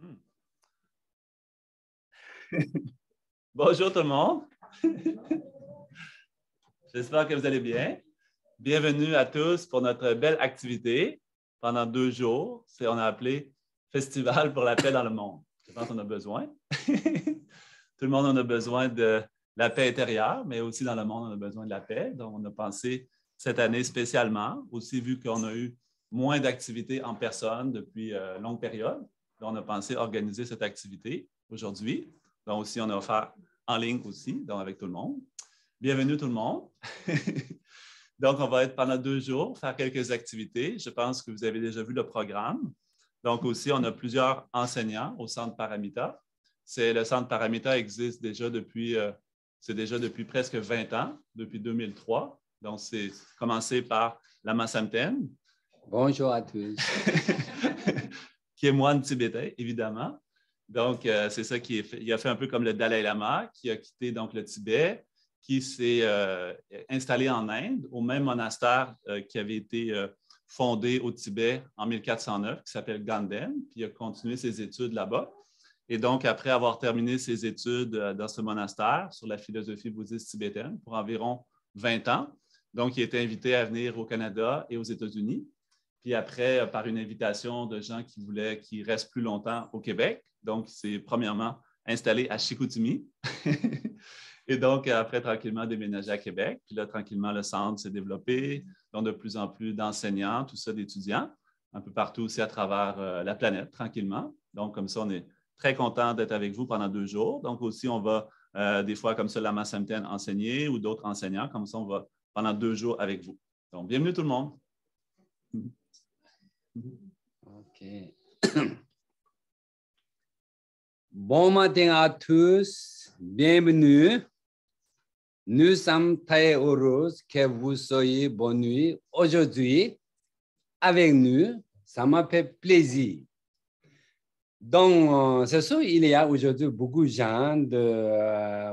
Hmm. Bonjour tout le monde. J'espère que vous allez bien. Bienvenue à tous pour notre belle activité pendant 2 jours. On a appelé Festival pour la paix dans le monde. Je pense qu'on a besoin. Tout le monde en a besoin de la paix intérieure, mais aussi dans le monde, on a besoin de la paix. Donc, on a pensé cette année spécialement, aussi vu qu'on a eu moins d'activités en personne depuis longue période. Donc, on a pensé organiser cette activité aujourd'hui. Donc, aussi, on a offert en ligne aussi, donc avec tout le monde. Bienvenue tout le monde. Donc, on va être pendant 2 jours, faire quelques activités. Je pense que vous avez déjà vu le programme. Donc, aussi, on a plusieurs enseignants au Centre Paramita. Le Centre Paramita existe déjà depuis presque 20 ans, depuis 2003. Donc, c'est commencé par Lama Samten. Bonjour à tous. Qui est moine tibétain, évidemment. Donc, c'est ça qui est fait. Il a fait un peu comme le Dalai Lama, qui a quitté donc le Tibet, qui s'est installé en Inde, au même monastère qui avait été fondé au Tibet en 1409, qui s'appelle Ganden, puis il a continué ses études là-bas. Et donc, après avoir terminé ses études dans ce monastère sur la philosophie bouddhiste tibétaine pour environ 20 ans, donc il a été invité à venir au Canada et aux États-Unis. Puis après, par une invitation de gens qui restent plus longtemps au Québec. Donc, il s'est premièrement installé à Chicoutimi. Et donc, après, tranquillement, déménagé à Québec. Puis là, tranquillement, le centre s'est développé. Donc, de plus en plus d'enseignants, tout ça, d'étudiants, un peu partout aussi à travers la planète, tranquillement. Donc, comme ça, on est très content d'être avec vous pendant 2 jours. Donc, aussi, on va des fois, comme ça, Lama Samten enseigner ou d'autres enseignants. Comme ça, on va pendant 2 jours avec vous. Donc, bienvenue tout le monde. Ok. Bon matin à tous. Bienvenue. Nous sommes très heureux que vous soyez bonne nuit aujourd'hui avec nous. Ça m'a fait plaisir. Donc, c'est sûr, il y a aujourd'hui beaucoup de gens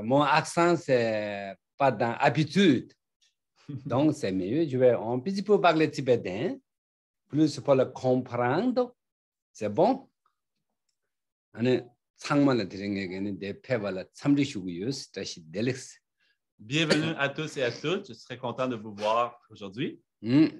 mon accent, c'est pas dans l'habitude. Donc, c'est mieux. Je vais un petit peu parler tibétain, plus pour le comprendre. C'est bon? Bienvenue à tous et à toutes. Je serais content de vous voir aujourd'hui. Donc,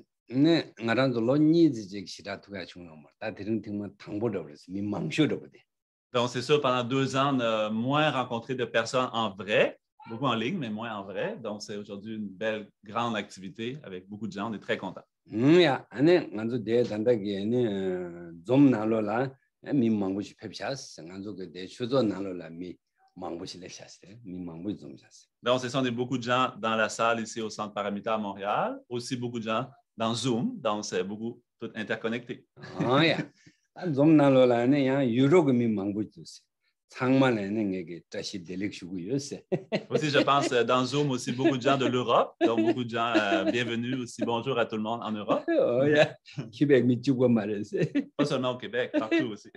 c'est sûr, pendant 2 ans, on a moins rencontré de personnes en vrai, beaucoup en ligne, mais moins en vrai. Donc, c'est aujourd'hui une belle, grande activité avec beaucoup de gens. On est très contents. Donc, c'est ça, on est beaucoup de gens dans la salle ici au Centre Paramita à Montréal, aussi beaucoup de gens dans Zoom, donc c'est beaucoup tout interconnecté. Aussi, je pense, dans Zoom, aussi beaucoup de gens de l'Europe, donc beaucoup de gens, bienvenue aussi, bonjour à tout le monde en Europe. Pas seulement au Québec, partout aussi.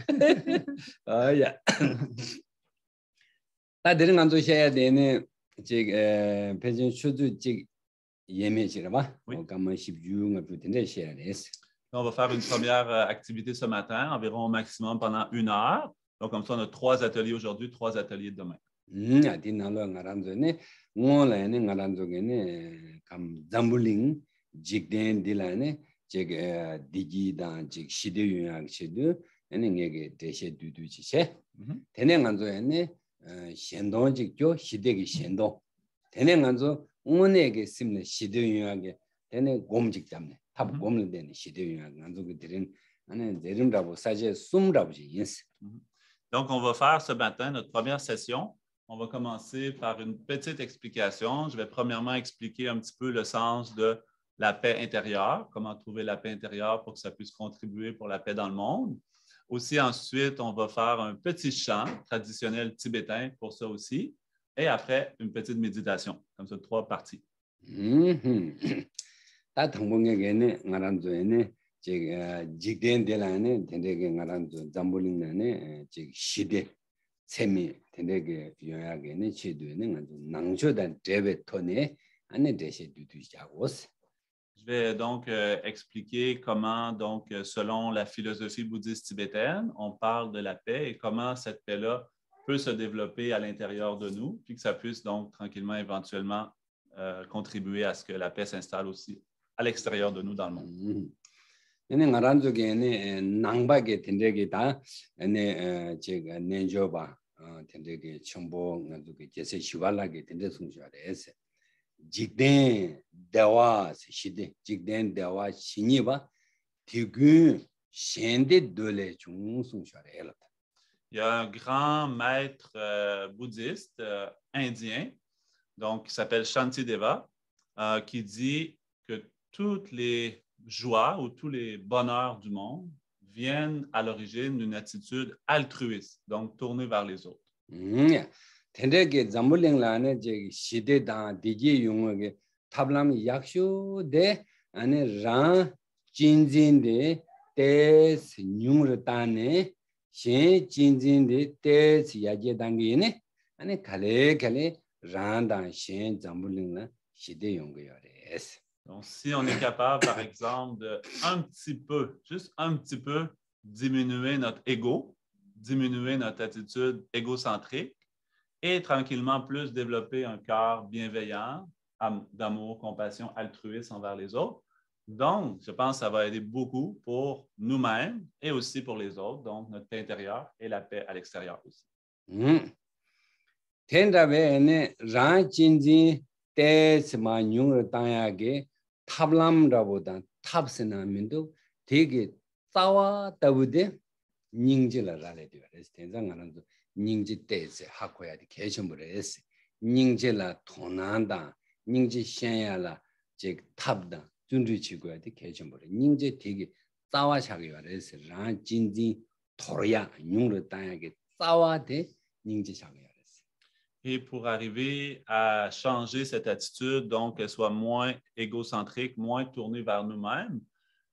On va faire une première activité ce matin, environ au maximum pendant 1 heure. Donc, comme ça, on a 3 ateliers aujourd'hui, 3 ateliers demain. Donc, on va faire ce matin notre première session. On va commencer par une petite explication. Je vais premièrement expliquer un petit peu le sens de la paix intérieure, comment trouver la paix intérieure pour que ça puisse contribuer pour la paix dans le monde. Aussi, ensuite, on va faire un petit chant traditionnel tibétain pour ça aussi. Et après, une petite méditation, comme ça, 3 parties. Je vais donc expliquer comment, donc, selon la philosophie bouddhiste tibétaine, on parle de la paix et comment cette paix-là peut se développer à l'intérieur de nous, puis que ça puisse donc tranquillement, éventuellement, contribuer à ce que la paix s'installe aussi à l'extérieur de nous dans le monde. ene ngaran zo ge ne nangba ge tende ge da ene je ga ne jo ba tende ge chombo ngazu ge jese shiwala ge tende sung sha de ese jigden dewa shide jigden dewa shini ba tigu shende dole chung sung sha de la. Il y a un grand maître bouddhiste indien, donc qui s'appelle Shantideva, qui dit que toutes les joies ou tous les bonheurs du monde viennent à l'origine d'une attitude altruiste, donc tournée vers les autres. 텐데게 잠불랭라네 제 시대다 디지 용어게 탑람 약쇼데 안에 라 진진데 데스 뉴르타네 신 진진데 데스 야제 단계네 안에 갈래 란다 신 잠불랭라 시대 용거요레스. Donc, si on est capable, par exemple, de un petit peu, juste un petit peu, diminuer notre ego, diminuer notre attitude égocentrique et tranquillement plus développer un cœur bienveillant, d'amour, compassion, altruiste envers les autres. Donc, je pense que ça va aider beaucoup pour nous-mêmes et aussi pour les autres, donc notre paix intérieure et la paix à l'extérieur aussi. 텐다베네 란진지 데스마 뉴르타야게 탑람라보다 탑스나면도 되게 싸와 따부데 닝질라라래 되어서 대장하는 닝지 때에 학고야 돼 개심을 닝질라 돈한다 닝지 셴야라 즉 탑다 준주치고야 돼 개심을 닝지 되게 싸와 샤기야 돼서 란 진지 토야 뉴르 따야게 싸와 돼 닝지 샤기야. Et pour arriver à changer cette attitude, donc qu'elle soit moins égocentrique, moins tournée vers nous-mêmes,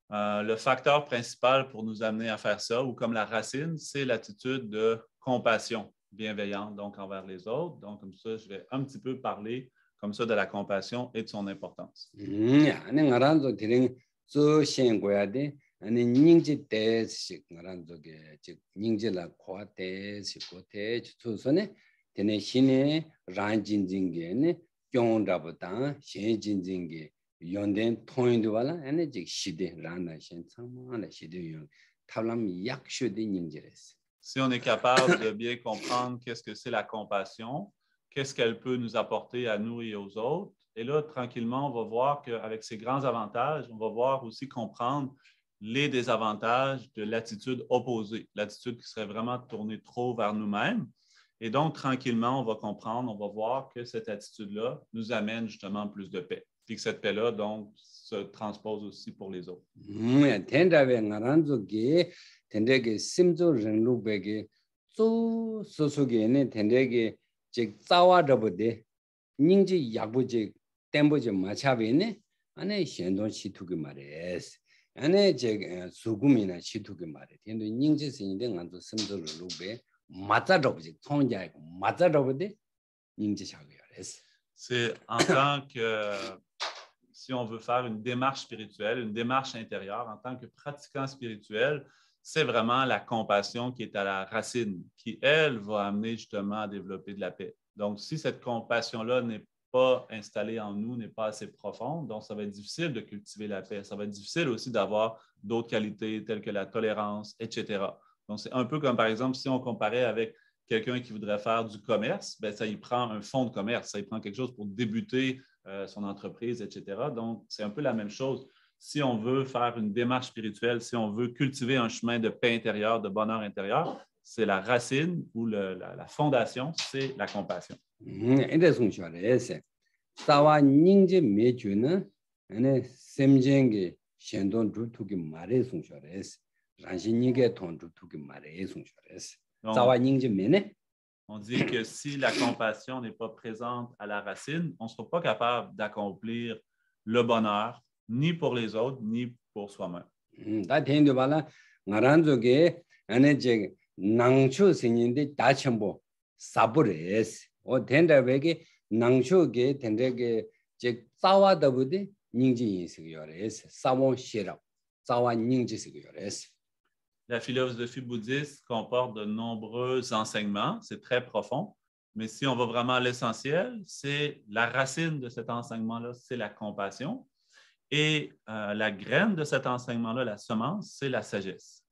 le facteur principal pour nous amener à faire ça, ou comme la racine, c'est l'attitude de compassion bienveillante, donc envers les autres. Donc, comme ça, je vais un petit peu parler comme ça de la compassion et de son importance. tene shine ran jinjinge kyondrabda shen jinjinge yonden toindu wala ene jik shide rana shen chama la shide yon tablam yakshode ningjeres. Si on est capable de bien comprendre qu'est-ce que c'est la compassion, qu'est-ce qu'elle peut nous apporter à nous et aux autres, et là, tranquillement, on va voir qu'avec ces grands avantages, on va voir aussi comprendre les désavantages de l'attitude opposée, l'attitude qui serait vraiment tournée trop vers nous-mêmes. Et donc, tranquillement, on va comprendre, on va voir que cette attitude-là nous amène justement plus de paix. Puis que cette paix-là, donc, se transpose aussi pour les autres. C'est en tant que, si on veut faire une démarche spirituelle, une démarche intérieure, en tant que pratiquant spirituel, c'est vraiment la compassion qui est à la racine, qui, elle, va amener justement à développer de la paix. Donc, si cette compassion-là n'est pas installée en nous, n'est pas assez profonde, donc ça va être difficile de cultiver la paix. Ça va être difficile aussi d'avoir d'autres qualités telles que la tolérance, etc. Donc, c'est un peu comme, par exemple, si on comparait avec quelqu'un qui voudrait faire du commerce, bien, ça y prend un fonds de commerce, ça y prend quelque chose pour débuter son entreprise, etc. Donc, c'est un peu la même chose. Si on veut faire une démarche spirituelle, si on veut cultiver un chemin de paix intérieure, de bonheur intérieur, c'est la racine ou la fondation, c'est la compassion. Donc, on dit que si la compassion n'est pas présente à la racine, on ne sera pas capable d'accomplir le bonheur, ni pour les autres, ni pour soi-même. La philosophie bouddhiste comporte de nombreux enseignements, c'est très profond, mais si on va vraiment à l'essentiel, c'est la racine de cet enseignement-là, c'est la compassion. Et la graine de cet enseignement-là, la semence, c'est la sagesse.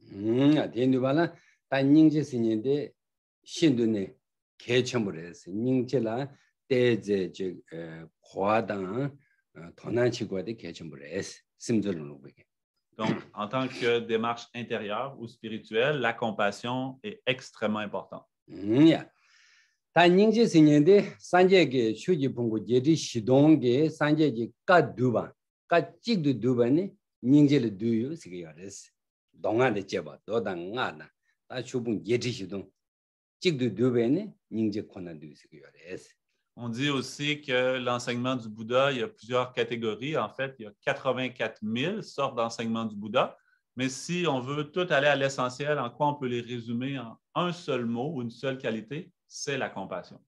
Donc, en tant que démarche intérieure ou spirituelle, la compassion est extrêmement importante. On dit aussi que l'enseignement du Bouddha, il y a plusieurs catégories. En fait, il y a 84 000 sortes d'enseignements du Bouddha. Mais si on veut tout aller à l'essentiel, en quoi on peut les résumer en un seul mot ou une seule qualité, c'est la compassion.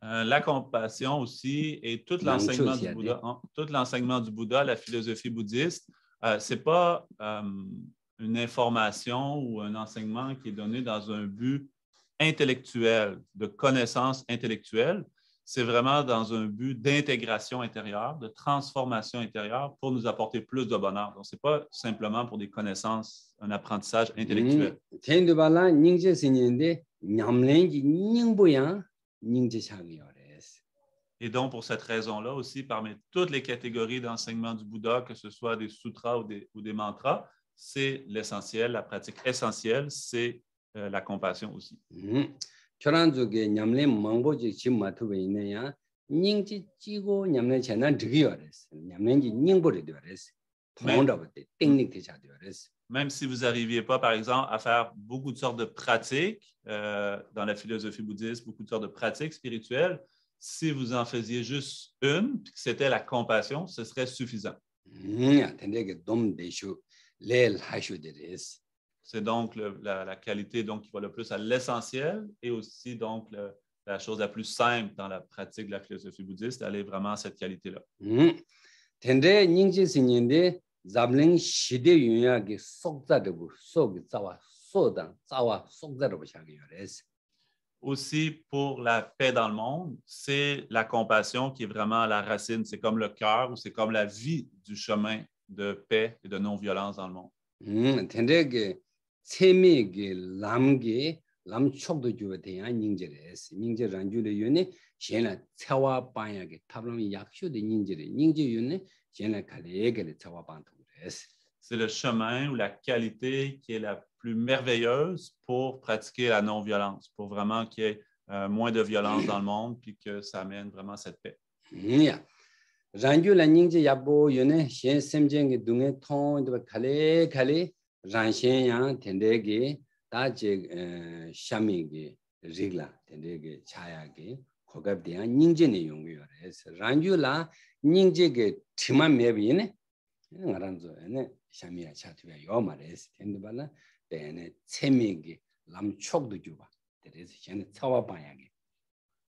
La compassion aussi et tout l'enseignement du Bouddha, la philosophie bouddhiste, ce n'est pas une information ou un enseignement qui est donné dans un but intellectuel, de connaissance intellectuelle. C'est vraiment dans un but d'intégration intérieure, de transformation intérieure pour nous apporter plus de bonheur. Donc, ce n'est pas simplement pour des connaissances, un apprentissage intellectuel. Et donc, pour cette raison-là aussi, parmi toutes les catégories d'enseignement du Bouddha, que ce soit des sutras ou des mantras, c'est l'essentiel, la pratique essentielle, c'est la compassion aussi. Même si vous n'arriviez pas, par exemple, à faire beaucoup de sortes de pratiques dans la philosophie bouddhiste, beaucoup de sortes de pratiques spirituelles, si vous en faisiez juste une, puis que c'était la compassion, ce serait suffisant. C'est donc la qualité donc, qui va le plus à l'essentiel et aussi donc la chose la plus simple dans la pratique de la philosophie bouddhiste, d'aller vraiment à cette qualité-là. Aussi, pour la paix dans le monde, c'est la compassion qui est vraiment la racine. C'est comme le cœur ou c'est comme la vie du chemin de paix et de non-violence dans le monde. C'est le chemin ou la qualité qui est la plus merveilleuse pour pratiquer la non-violence, pour vraiment qu'il y ait moins de violence dans le monde puis que ça amène vraiment cette paix.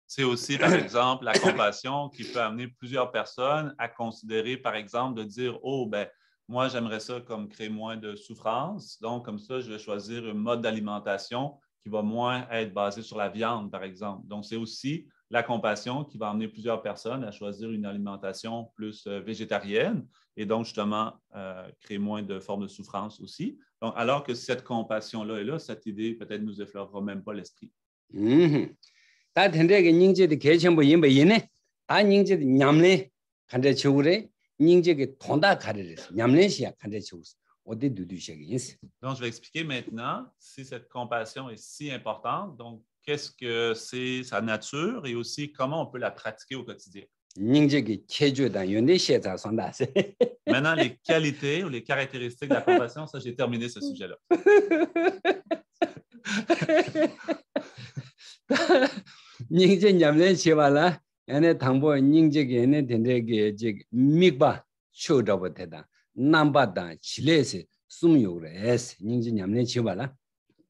C'est aussi, par exemple, la compassion qui peut amener plusieurs personnes à considérer, par exemple, de dire « Oh, ben, moi, j'aimerais ça comme créer moins de souffrance. Donc, comme ça, je vais choisir un mode d'alimentation qui va moins être basé sur la viande, par exemple. » Donc, c'est aussi la compassion qui va amener plusieurs personnes à choisir une alimentation plus végétarienne et donc, justement, créer moins de formes de souffrance aussi. Donc, alors que cette compassion-là est là, cette idée peut-être ne nous effleurera même pas l'esprit. Donc, je vais expliquer maintenant si cette compassion est si importante. Donc, qu'est-ce que c'est sa nature et aussi comment on peut la pratiquer au quotidien. Maintenant, les qualités ou les caractéristiques de la compassion, ça, j'ai terminé ce sujet-là. 쇼더버테다 남바다 칠레세 숨요레스 닝지 냠네 치발라.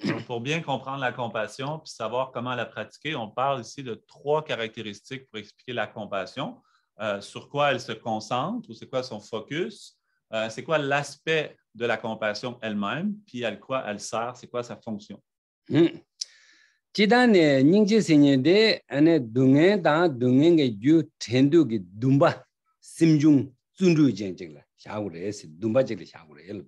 Donc, pour bien comprendre la compassion puis savoir comment la pratiquer, on parle ici de 3 caractéristiques pour expliquer la compassion. Sur quoi elle se concentre ou c'est quoi son focus, c'est quoi l'aspect de la compassion elle-même, puis à quoi elle sert, c'est quoi sa fonction. 지단에 닝지생인데 안에 동해다 동행의 유 텐두기 dumba 심중 준루jen직라 샤우레스 dumba직이 샤우레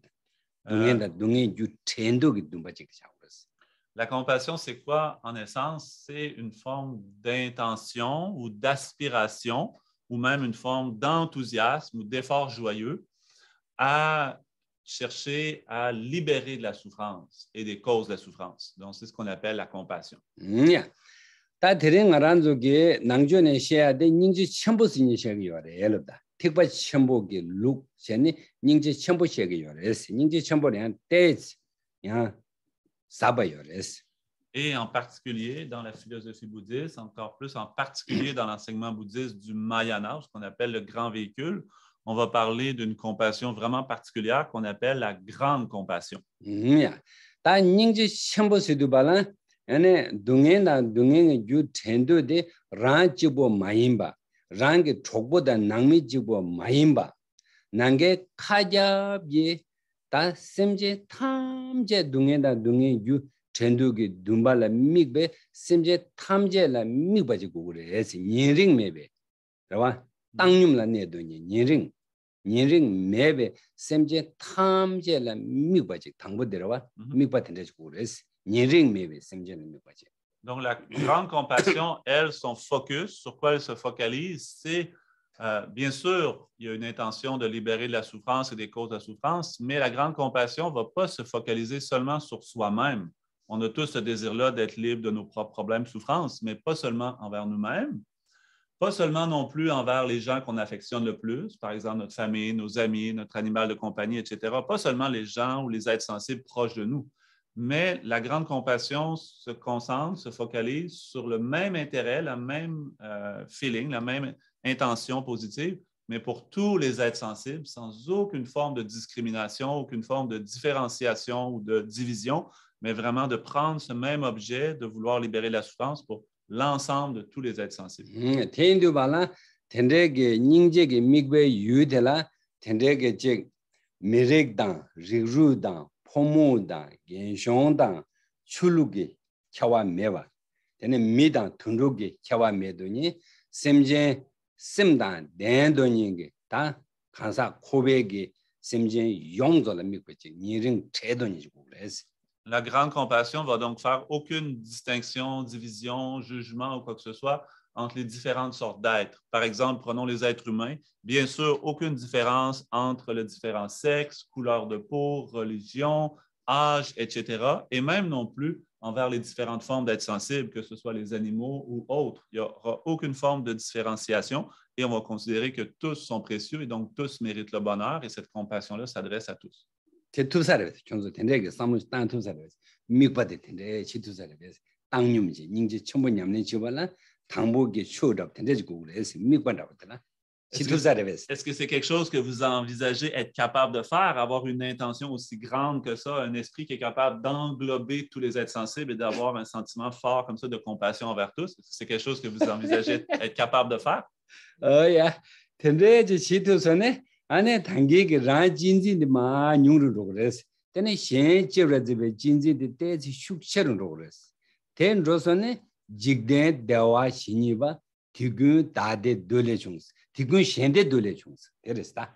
동해다 동해 유 텐두기 dumba직이 샤우레스. La compassion, c'est quoi en essence? C'est une forme d'intention ou d'aspiration ou même une forme d'enthousiasme ou d'effort joyeux à chercher à libérer de la souffrance et des causes de la souffrance. Donc, c'est ce qu'on appelle la compassion. 다 대령아란족에 낭전에 시야데 닝지 첨부스니 시야기요래 엘다. 특별 첨부기 룩 전에 닝지 첨부 시야기요래스. 닝지 첨부는 때지 야 사바요래스. Et en particulier dans la philosophie bouddhiste, encore plus en particulier dans l'enseignement bouddhiste du Mahayana, ce qu'on appelle le grand véhicule, on va parler d'une compassion vraiment particulière qu'on appelle la grande compassion. 다 닝지 첨부스도 발라 ane dungena yu tendo de ran jibo mayimba range chokboda nangmi jibo mayimba nange kaja bye ta semje tamje dungena yu tendo ge dumbala mikbe semje tamje la mikba jigo kure esi nyering mebe rawa tangyum la ne do nyering mebe semje tamje la mikba jig tangbo de rawa mikba tende jigo kure esi. Donc, la grande compassion, elle, son focus, sur quoi elle se focalise, c'est, bien sûr, il y a une intention de libérer de la souffrance et des causes de la souffrance, mais la grande compassion ne va pas se focaliser seulement sur soi-même. On a tous ce désir-là d'être libre de nos propres problèmes, souffrances, mais pas seulement envers nous-mêmes, pas seulement non plus envers les gens qu'on affectionne le plus, par exemple notre famille, nos amis, notre animal de compagnie, etc. Pas seulement les gens ou les êtres sensibles proches de nous. Mais la grande compassion se concentre, se focalise sur le même intérêt, la même feeling, la même intention positive, mais pour tous les êtres sensibles, sans aucune forme de discrimination, aucune forme de différenciation ou de division, mais vraiment de prendre ce même objet, de vouloir libérer la souffrance pour l'ensemble de tous les êtres sensibles. 포모다 genshongda chulugi kyawa mewa tene midang tunrugi kyawa medoni semjen semdan dendoni ta kansa kobegi semjen yongzola mikwechi niring chedoni jugures. La grande compassion va donc faire aucune distinction, division, jugement ou quoi que ce soit entre les différentes sortes d'êtres. Par exemple, prenons les êtres humains. Bien sûr, aucune différence entre les différents sexes, couleur de peau, religion, âge, etc. Et même non plus envers les différentes formes d'êtres sensibles, que ce soit les animaux ou autres. Il n'y aura aucune forme de différenciation et on va considérer que tous sont précieux et donc tous méritent le bonheur et cette compassion-là s'adresse à tous. Est-ce que c'est quelque chose que vous envisagez être capable de faire, avoir une intention aussi grande que ça, un esprit qui est capable d'englober tous les êtres sensibles et d'avoir un sentiment fort comme ça de compassion envers tous? Est-ce que c'est quelque chose que vous envisagez être capable de faire? 안에 단계가 라진진데 마 뉴르로 그랬어. 때는 현재라지베 진지데 때지 슉셔로 그랬어. 된 로선에 직대 대화 신이바 디구 다데 돌레중스. 디구 셴데 돌레중스. 그랬다.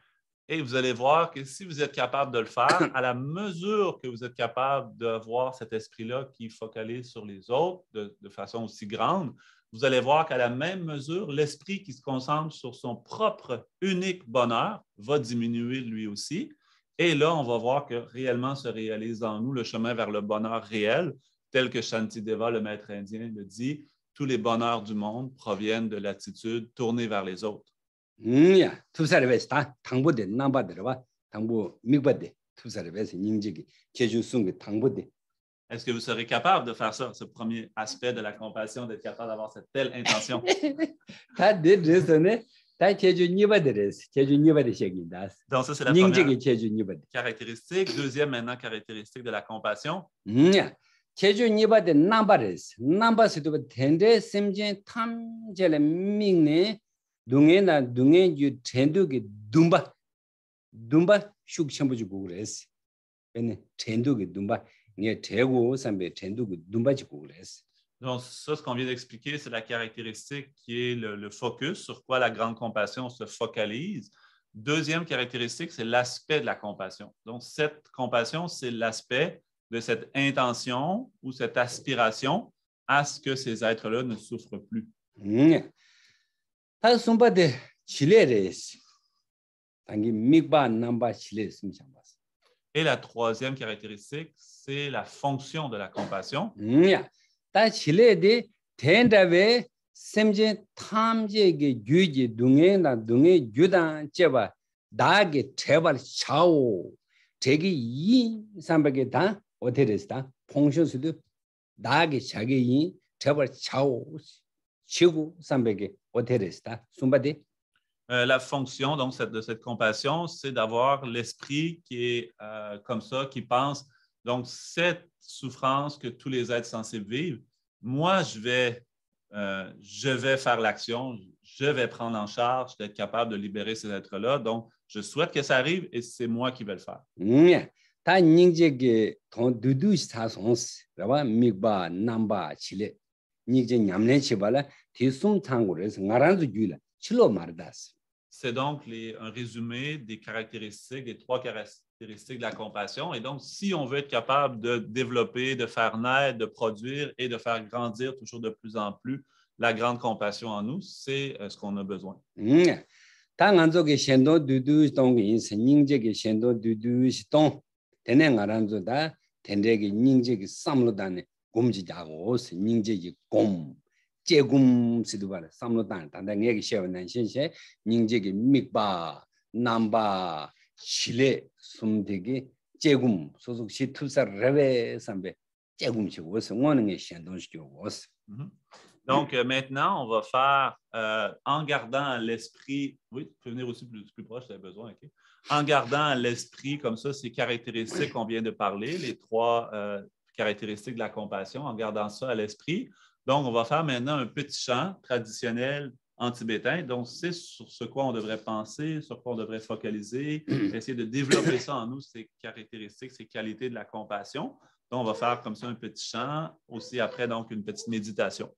Et vous allez voir que si vous êtes capable de le faire, à la mesure que vous êtes capable d'avoir cet esprit-là qui focalise sur les autres de façon aussi grande, vous allez voir qu'à la même mesure, l'esprit qui se concentre sur son propre unique bonheur va diminuer lui aussi. Et là, on va voir que réellement se réalise en nous le chemin vers le bonheur réel, tel que Shantideva, le maître indien, le dit, tous les bonheurs du monde proviennent de l'attitude tournée vers les autres. 당보대 남바들어봐. 당보 미바대. 투사르베스 닝지기 제주순기 당보대. Est-ce que vous serez capable de faire ça, ce premier aspect de la compassion, d'être capable d'avoir cette telle intention? 다 제주 니바들에서 제주 니바들 얘기다. Donc, ça, c'est la première 닝직이 제주 니바들. caractéristique. Deuxième, maintenant, caractéristique de la compassion. 제주 니바들 남바레스. 남바스도 텐데 심진 탐제레 밍네 동에나 동에 유 텐두기 둠바 슉 첨부지고 그랬어. 근데 텐두기 둠바 네 대고 선배 텐두기 둠바지고 그랬어. Donc, ça, ce qu'on vient d'expliquer, c'est la caractéristique qui est le focus, sur quoi la grande compassion se focalise. Deuxième caractéristique, c'est l'aspect de la compassion. Donc, cette compassion, c'est l'aspect de cette intention ou cette aspiration à ce que ces êtres-là ne souffrent plus. Et la troisième caractéristique, c'est la fonction de la compassion. 다 실내에 된다베 샘제 탐제게 규지 동행나 동행 규단 제바 나게 제발 차오 되게 이 삼백에 다 어디랬다 퐁션스도 나게 자기 이 제발 차오 치고 삼백에 어디랬다 숨바디 La fonction donc, de cette compassion, c'est d'avoir l'esprit qui est comme ça, qui pense. Donc, cette souffrance que tous les êtres sensibles vivent, moi, je vais faire l'action, je vais prendre en charge d'être capable de libérer ces êtres-là. Donc, je souhaite que ça arrive et c'est moi qui vais le faire. 다 닝제게 돈 두두시 사송스 라바 미바 남바 칠레 닝제 냠네 치발라 디숨 탕고레스 나란주 줄라 칠로 마르다스. C'est donc un résumé des caractéristiques, des trois caractéristiques de la compassion. Et donc, si on veut être capable de développer, de faire naître, de produire et de faire grandir toujours de plus en plus la grande compassion en nous, c'est ce qu'on a besoin. 당안족의 신도 두두 동이 닝제의 신도 두두시 동 대내가란조다 된대의 닝제의 삼로단에 곰지자고 닝제의 곰 제금 시도발 삼로단 단당에게 세워난 신세 닝제기 믹바 남바 실레 숨되기 제금 소속시 투사 레베 삼베 제금시고 성원의 신도시고. Donc, maintenant, on va faire, en gardant à l'esprit, oui, tu peux venir aussi plus proche si tu as besoin, OK? En gardant à l'esprit comme ça ces caractéristiques qu'on vient de parler, les trois caractéristiques de la compassion, en gardant ça à l'esprit. Donc, on va faire maintenant un petit chant traditionnel en tibétain. Donc, c'est sur ce quoi on devrait penser, sur quoi on devrait focaliser, essayer de développer ça en nous, ces caractéristiques, ces qualités de la compassion. Donc, on va faire comme ça un petit chant, aussi après, donc, une petite méditation.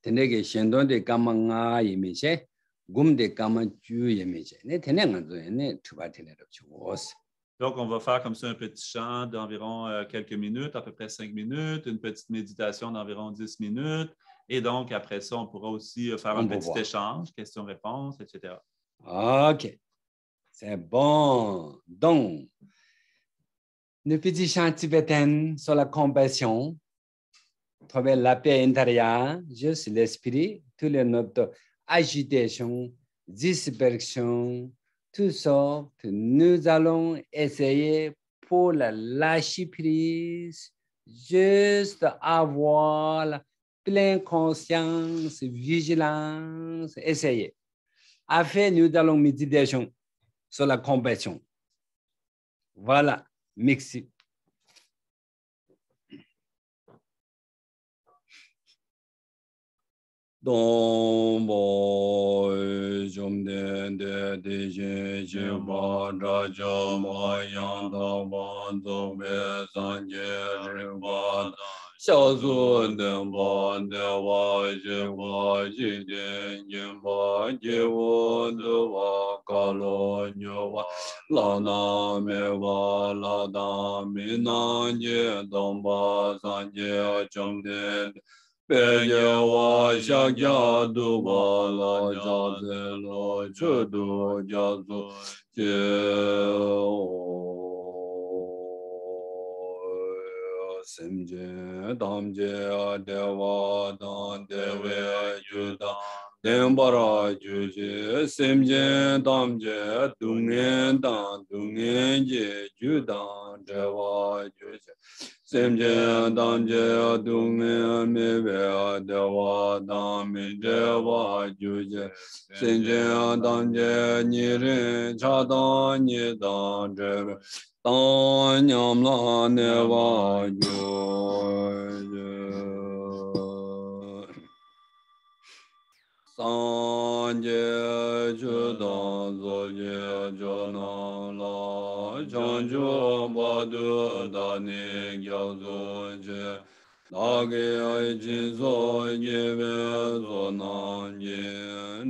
tenege shendo de kamanga yemeche gumde kamanchu yemeche ne tenenga ne tubatene chos. Donc, on va faire comme ça un petit chant d'environ quelques minutes, à peu près 5 minutes, une petite méditation d'environ 10 minutes. Et donc, après ça, on pourra aussi faire un petit échange, questions-réponses, etc. OK. C'est bon. Donc, le petit chant tibétain sur la compassion, trouver la paix intérieure, juste l'esprit, toutes les notes d'agitation, dispersion, tout ça, nous allons essayer pour la lâcher prise, juste avoir la pleine conscience, vigilance, essayer. Après, nous allons méditation sur la compassion. Voilà, merci. Dom bo jom de je ba ra jo ma yang da ba do be san je ri ba xiao zu de ba de wa je wa ji de yin ba je wo de wa ka lo nyo wa la na me wa la da mi na je dom ba san je jom de Beye wa shak ya du ba la ja ze lo chu du ja zu je sim je dam je de wa dan de we yu da den ba ra ju je sim je dam je du ngen dan du ngen je ju dan Dewa Juja Simje Danje Dunga Mibe Dewa Dami Dewa Juja Simje Danje Niri Chada Nidan Jebe Tanyam La Neva Juja Sanje Judan Zoye Jona La Janjo Badu Dani Gyazo Je Dagi Aijin Zo Yeve Zo Nanje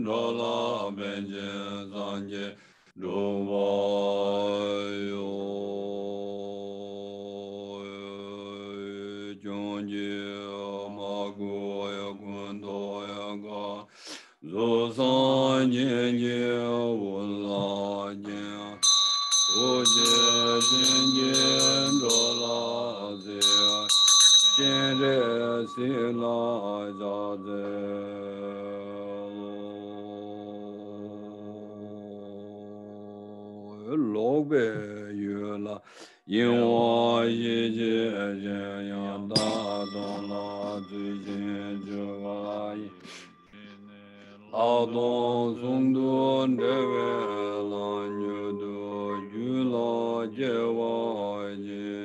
Rola Benje Zanje Jonji Magu Yakundo Yaga Zosan Yenye Wula Yen Oje Jinjen Dola Zia Jinre Sila Jaze Lobe Yula Yinwa Yiji Jen Yanda Dona Zujin Juwa Lao Dong Sung Dun Dewe Lan Yudu Yula Jewa Yin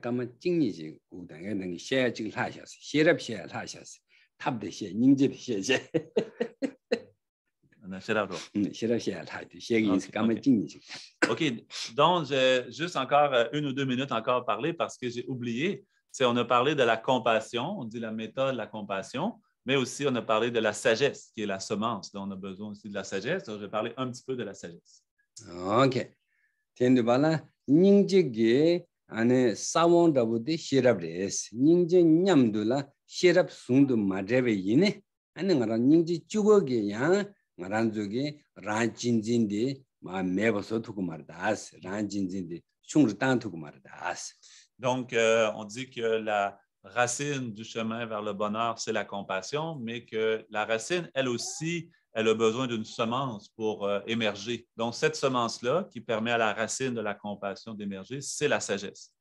까만 찡이지 우당에 는 셰 지금 하셨어. 셰랍 셰 하셨어. 탑데 셰 닝제 셰. 셰랍 셰 하도 셰기 까만 찡이지. OK, donc j'ai juste encore 1 ou 2 minutes encore à parler parce que j'ai oublié. On a parlé de la compassion, on dit la méthode de la compassion, mais aussi on a parlé de la sagesse, qui est la semence. Donc on a besoin aussi de la sagesse. Donc je vais parler un petit peu de la sagesse. OK. 텐데 발라 닝제게 안에 사원다부데 셰랍레스. 닝제 냠둘라 셰랍 숭도 마제베 이네. 아니 나라 닝지 쭈거게 야 나란족이 란진진데 마 매버서 두고 말다스. 란진진데 숭르 땅 두고 말다스. Donc, on dit que la racine du chemin vers le bonheur, c'est la compassion, mais que la racine, elle aussi, elle a besoin d'une semence pour émerger. Donc, cette semence-là, qui permet à la racine de la compassion d'émerger, c'est la sagesse.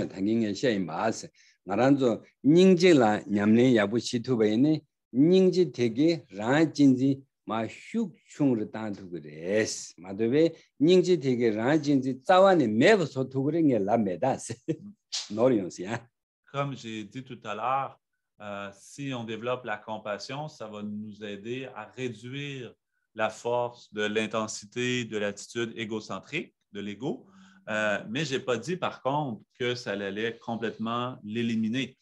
당연히 시에 마스. 나란조 닝제라 냠네 야부 시투베네 닝제 되게 란진지 마 슉슝르 땅 두그레스. 마도베 닝제 되게 란진지 짜와네 매버서 두그레게 라메다스. Comme j'ai dit tout à l'heure, si on développe la compassion, ça va nous aider à réduire la force de l'intensité de l'attitude égocentrique, de l'ego. Mais je n'ai pas dit, par contre, que ça allait complètement l'éliminer.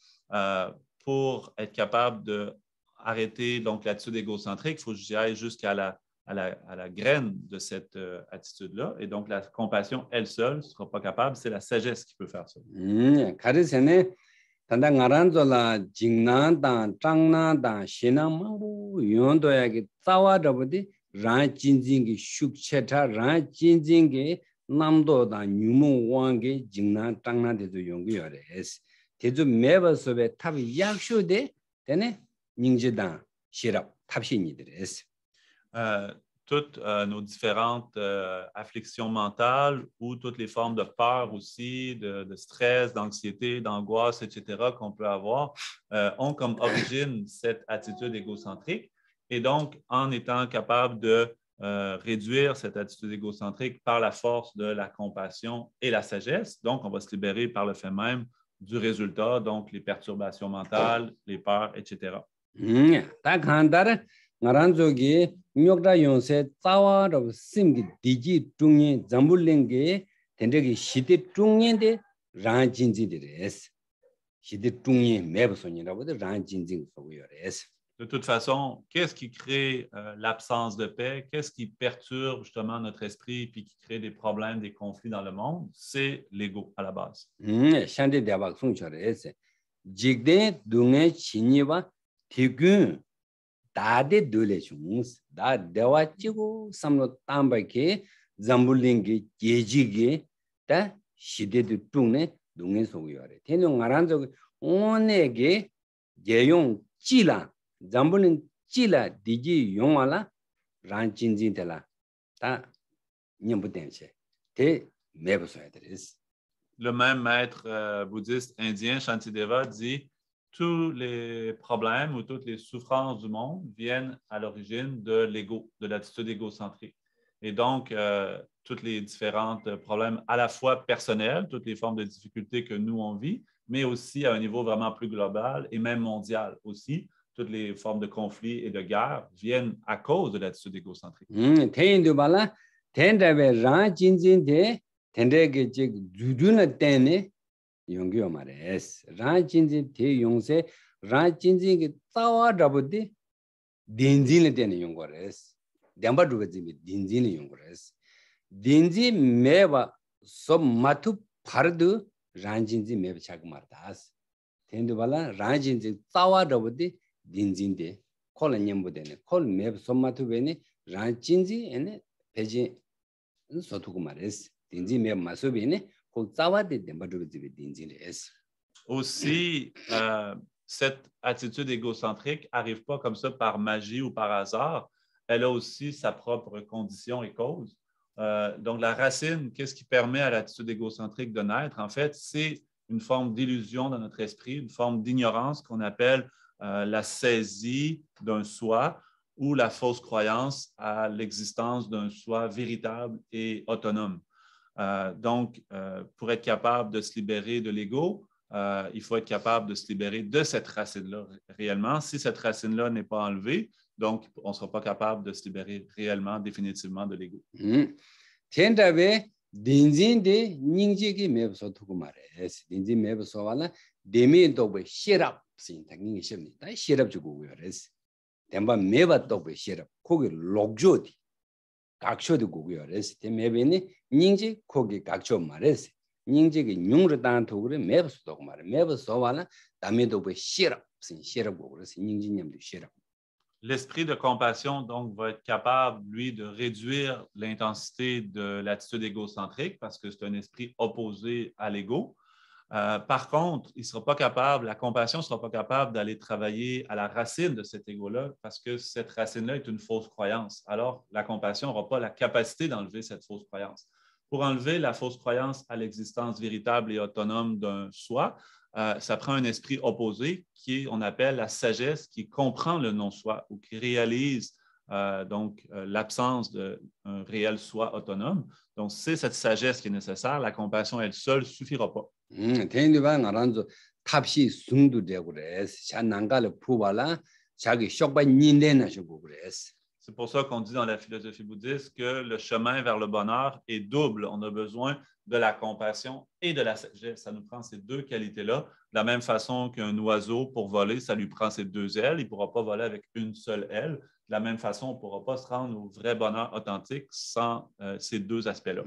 Pour être capable d'arrêter l'attitude égocentrique, il faut que j'y aille jusqu'à la graine de cette attitude-là. Et donc, la compassion, elle seule, ne sera pas capable. C'est la sagesse qui peut faire ça. 가르세네 단단 아란졸라 징난단 짱난단 신앙망부 연도야게 싸와더버디 란진진기 슉체타 란진진기 남도다 뉴무왕게 징난 짱난데도 용기여레스 대주 매버섭에 탑이 약쇼데 되네 닝제단 시랍 탑신이들레스 Toutes nos différentes afflictions mentales ou toutes les formes de peur aussi, de stress, d'anxiété, d'angoisse, etc., qu'on peut avoir, ont comme origine cette attitude égocentrique. Et donc, en étant capable de réduire cette attitude égocentrique par la force de la compassion et la sagesse, donc on va se libérer par le fait même du résultat, donc les perturbations mentales, les peurs, etc. 나란족이 뉴욕다 용세 짜와로 심기 디지 중에 잠불랭게 된적이 시대 중인데 란진지들레스 시대 중에 매버선이라고도 란진진 소요레스. De toute façon, qu'est-ce qui crée l'absence de paix? Qu'est-ce qui perturbe justement notre esprit puis qui crée des problèmes, des conflits dans le monde? C'est l'ego à la base. 샹데 대박 송처레스. 직대 동의 진이와 대균 다데 둘레중스 다 대와치고 삼로 담바케 잠불링게 계지게 다 시대도 중에 동에 소요래. 대는 말한적 오네게 예용 찌라 잠불링 찌라 디지 용알라 란진진텔라 다 님부된세 대 매버서야 되레스. Le même maître bouddhiste indien, Shantideva, dit tous les problèmes ou toutes les souffrances du monde viennent à l'origine de l'ego, de l'attitude égocentrique. Et donc, tous les différents problèmes à la fois personnels, toutes les formes de difficultés que nous, on vit, mais aussi à un niveau vraiment plus global et même mondial aussi. Toutes les formes de conflits et de guerre viennent à cause de l'attitude égocentrique. 용기요 말레스 란진지 대용세 란진지게 싸와잡으디 딘진에 되는 용거레스 담바두가지 딘진의 용거레스 딘지 매바 솜마투 파르드 란진지 매바 차고 말다스 텐드발라 란진지 싸와잡으디 딘진데 콜은님보되네 콜 매바 솜마투 베네 란진지 에네 베지 소투고 말레스 딘지 매바 마소베네 Aussi, cette attitude égocentrique n'arrive pas comme ça par magie ou par hasard. Elle a aussi sa propre condition et cause. Donc, la racine, qu'est-ce qui permet à l'attitude égocentrique de naître? En fait, c'est une forme d'illusion dans notre esprit, une forme d'ignorance qu'on appelle la saisie d'un soi ou la fausse croyance à l'existence d'un soi véritable et autonome. Donc, pour être capable de se libérer de l'ego, il faut être capable de se libérer de cette racine-là réellement. Si cette racine-là n'est pas enlevée, donc on ne sera pas capable de se libérer réellement, définitivement de l'ego. 텐답에 딘진데 닝지기 매버서 두고 말해. 딘지 매버서 와라 데미도 버 시럽 신탁닝이 시럽니다. 시럽 주고 그래서 덴바 매버도 버 시럽 거기 록조디 각쇼도 고고요. 그래서 데매베니 닝지 거기 각쇼 말해서 닝지기 뇽르 단토 그래 매버서도 말해. 매버서 와라 담에도 버 시럽 시럽 고고 그래서 닝지님도 시럽. L'esprit de compassion, donc, va être capable, lui, de réduire l'intensité de l'attitude égocentrique parce que c'est un esprit opposé à l'ego. Par contre, il sera pas capable, la compassion ne sera pas capable d'aller travailler à la racine de cet ego-là parce que cette racine-là est une fausse croyance. Alors, la compassion n'aura pas la capacité d'enlever cette fausse croyance. Pour enlever la fausse croyance à l'existence véritable et autonome d'un soi, ça prend un esprit opposé qui est, on appelle la sagesse, qui comprend le non-soi ou qui réalise l'absence d'un réel soi autonome. Donc, c'est cette sagesse qui est nécessaire. La compassion, elle seule, ne suffira pas. 대인들과 나란조 탑시 숭도 되고 그래서 샤난가를 부발라 자기 쇼바 닌데나시고 그래서. C'est pour ça qu'on dit dans la philosophie bouddhiste que le chemin vers le bonheur est double. On a besoin de la compassion et de la sagesse. Ça nous prend ces deux qualités-là. De la même façon qu'un oiseau, pour voler, ça lui prend ses deux ailes. Il ne pourra pas voler avec une seule aile. De la même façon, on ne pourra pas se rendre au vrai bonheur authentique sans ces deux aspects-là.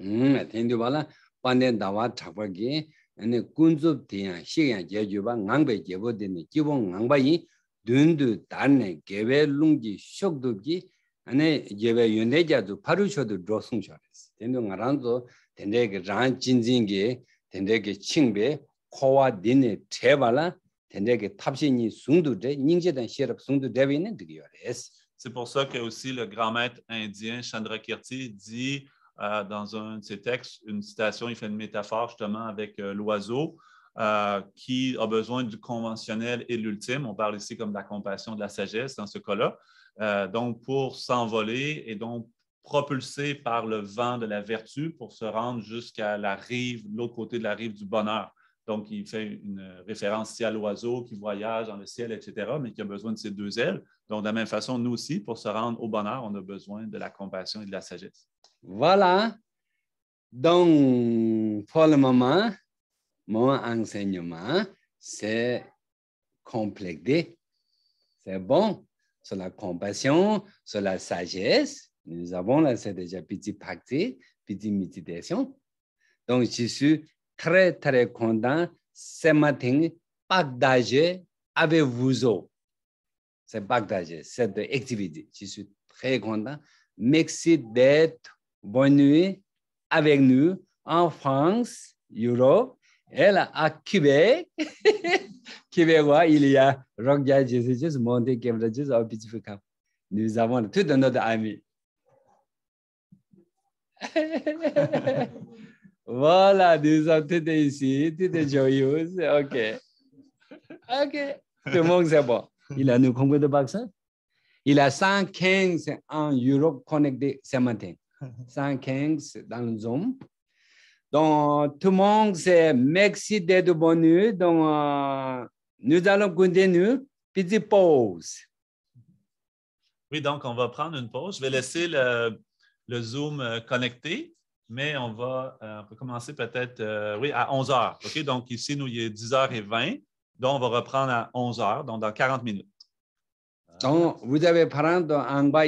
대인들과 반대 나와 잡아기 네 군접 대야 시간 제주바 낭배 제보되는 기본 낭바이 든드 단내 개벨룽지 쇼크도기 안에 제베 연대자도 파루셔도 조승셔스 된동 알아도 된대게 란 진진게 된대게 칭배 코와 니네 제발라 된대게 탑신이 숭도데 닝제단 시럽 숭도 되비는 되기요레스. C'est pour ça que aussi le grand maître indien Chandrakirti dit dans un de ses textes une citation, il fait une métaphore justement avec l'oiseau qui a besoin du conventionnel et de l'ultime. On parle ici comme de la compassion, de la sagesse dans ce cas-là. Donc, pour s'envoler et donc propulsé par le vent de la vertu pour se rendre jusqu'à la rive, l'autre côté de la rive du bonheur. Donc, il fait une référence ici à l'oiseau qui voyage dans le ciel, etc., mais qui a besoin de ses deux ailes. Donc, de la même façon, nous aussi, pour se rendre au bonheur, on a besoin de la compassion et de la sagesse. Voilà. Donc, pour le moment, mon enseignement, c'est complété. C'est bon. Sur la compassion, sur la sagesse, nous avons là, c'est déjà petite pratique, petite méditation. Donc, je suis très, très content ce matin partager avec vous autres. C'est partager cette activité. Je suis très content. Merci d'être venu avec nous en France, Europe, et là, à Québec. Québec, il y a Rock Jazz, Jesus, Monte Cambridge, au Pacific Camp. Nous avons tout notre ami. Voilà, nous sommes tous ici, tous joyeux. OK. OK. Tout le monde, c'est bon. Il a nous combien de vaccins? Il a 115 en Europe connecté ce matin. 115 dans le Zoom. Donc, tout le monde, c'est merci d'être venu. Donc, nous allons continuer. Petite pause. Oui, donc, on va prendre une pause. Je vais laisser le Zoom connecté, mais on peut commencer peut-être à 11 h. OK? Donc, ici, nous, il est 10h20. Donc, on va reprendre à 11 h, donc dans 40 minutes. Donc, vous avez parlé en bas,